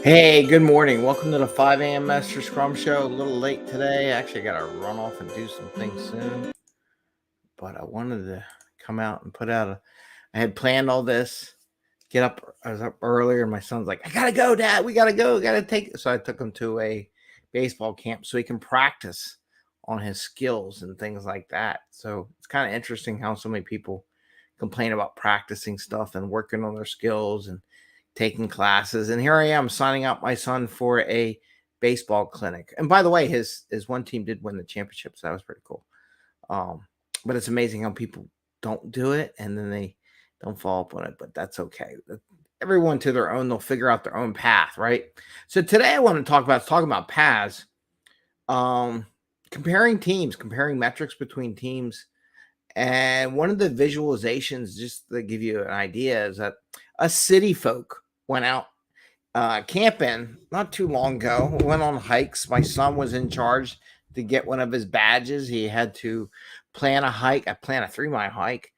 Hey, good morning. Welcome to the 5 a.m. Mester Scrum Show. A little late today. Actually, I got to run off and do some things soon. But I wanted to come out and put out I had planned all this. Get up. I was up earlier, and my son's like, I got to go, Dad. We got to go. Got to take. So I took him to a baseball camp so he can practice on his skills and things like that. So it's kind of interesting how so many people complain about practicing stuff and working on their skills and taking classes. And here I am signing up my son for a baseball clinic. And by the way, his one team did win the championship, so that was pretty cool. Um, but it's amazing how people don't do it and then they don't follow up on it. But that's okay. Everyone to their own, they'll figure out their own path, right? So today I want to talk about paths, um, comparing teams, comparing metrics between teams. And one of the visualizations, just to give you an idea, is that us city folk went out camping not too long ago. Went on hikes. My son was in charge to get one of his badges. He had to plan a hike. I planned a 3 mile hike.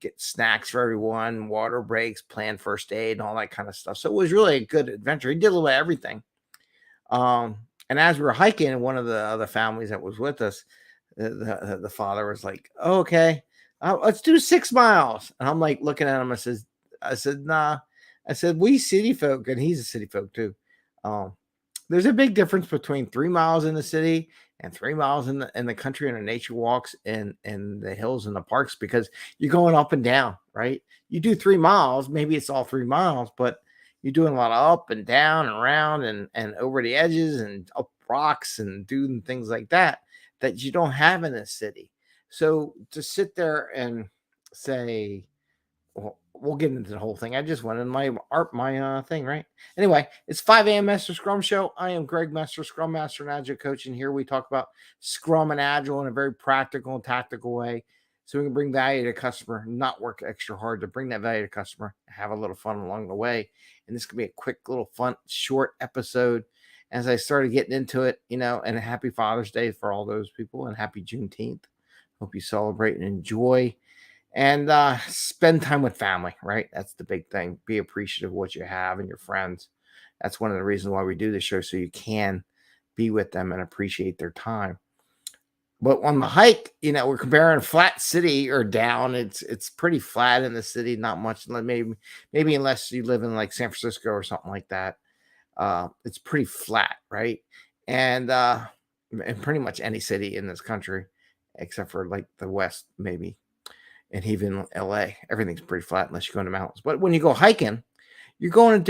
Get snacks for everyone, water breaks, plan first aid, and all that kind of stuff. So it was really a good adventure. He did a little bit of everything. Um, and as we were hiking, one of the other families that was with us, the father was like, oh, "Okay, let's do 6 miles." And I'm like looking at him. I said, "Nah." I said, "We city folk," and he's a city folk too. Um, there's a big difference between 3 miles in the city and 3 miles in the country and the nature walks and the hills and the parks because you're going up and down, right? You do 3 miles, maybe it's all 3 miles, but you're doing a lot of up and down and around and over the edges and up rocks and doing things like that that you don't have in a city. So to sit there and say, well, we'll get into the whole thing. I just went in my thing, right? Anyway, it's 5 a.m. Mester Scrum Show. I am Greg Mester, Scrum Master and Agile Coach, and here we talk about Scrum and Agile in a very practical and tactical way, so we can bring value to the customer, not work extra hard to bring that value to the customer, have a little fun along the way. And this could be a quick little fun, short episode. As I started getting into it, and a happy Father's Day for all those people, and happy Juneteenth. Hope you celebrate and enjoy and spend time with family, right? That's the big thing. Be appreciative of what you have and your friends. That's one of the reasons why we do this show, so you can be with them and appreciate their time. But on the hike, we're comparing flat city or down. It's pretty flat in the city, not much. Maybe unless you live in like San Francisco or something like that, it's pretty flat, right? And pretty much any city in this country, except for like the West, maybe, and even LA, everything's pretty flat unless you go in the mountains. But when you go hiking, you're going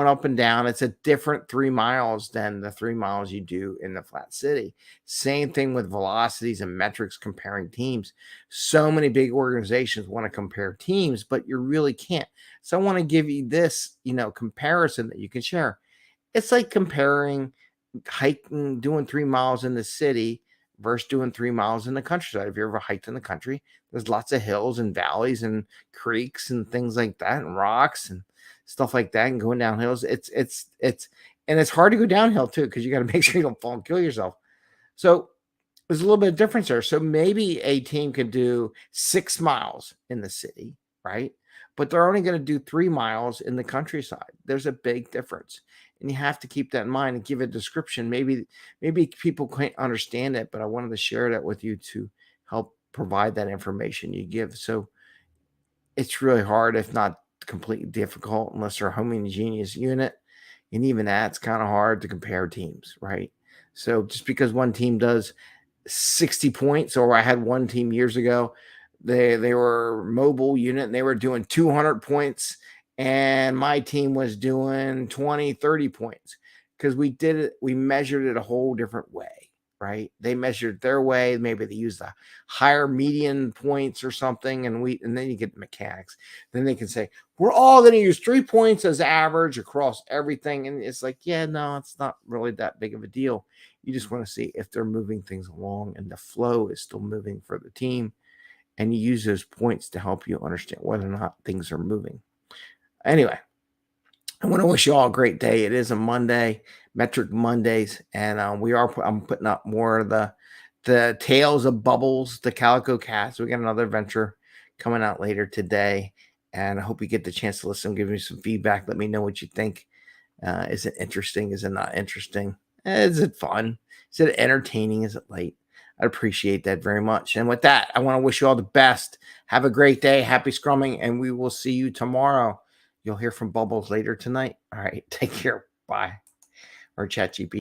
up and down. It's a different 3 miles than the 3 miles you do in the flat city. Same thing with velocities and metrics comparing teams. So many big organizations want to compare teams, but you really can't. So I want to give you this, comparison that you can share. It's like comparing hiking, doing 3 miles in the city versus doing 3 miles in the countryside. If you ever hiked in the country, there's lots of hills and valleys and creeks and things like that, and rocks and stuff like that, and going down hills. And it's hard to go downhill too because you got to make sure you don't fall and kill yourself. So there's a little bit of difference there. So maybe a team could do 6 miles in the city, right? But they're only going to do 3 miles in the countryside. There's a big difference. And you have to keep that in mind and give a description. Maybe people can't understand it, but I wanted to share that with you to help provide that information you give. So it's really hard, if not completely difficult, unless they're a homogeneous unit. And even that's kind of hard to compare teams, right? So just because one team does 60 points, or I had one team years ago, they were mobile unit and they were doing 200 points, and my team was doing 20, 30 points because we measured it a whole different way, right? They measured their way. Maybe they used the higher median points or something, and then you get the mechanics. Then they can say, we're all going to use 3 points as average across everything. And it's like, yeah, no, it's not really that big of a deal. You just want to see if they're moving things along and the flow is still moving for the team. And you use those points to help you understand whether or not things are moving. Anyway, I want to wish you all a great day. It is a Monday, Metric Mondays, and I'm putting up more of the Tales of Bubbles, the Calico Cats. We got another venture coming out later today, and I hope you get the chance to listen, give me some feedback. Let me know what you think. Is it interesting? Is it not interesting? Is it fun? Is it entertaining? Is it late? I appreciate that very much. And with that, I want to wish you all the best. Have a great day. Happy scrumming, and we will see you tomorrow. You'll hear from Bubbles later tonight. All right. Take care. Bye. Or ChatGPT.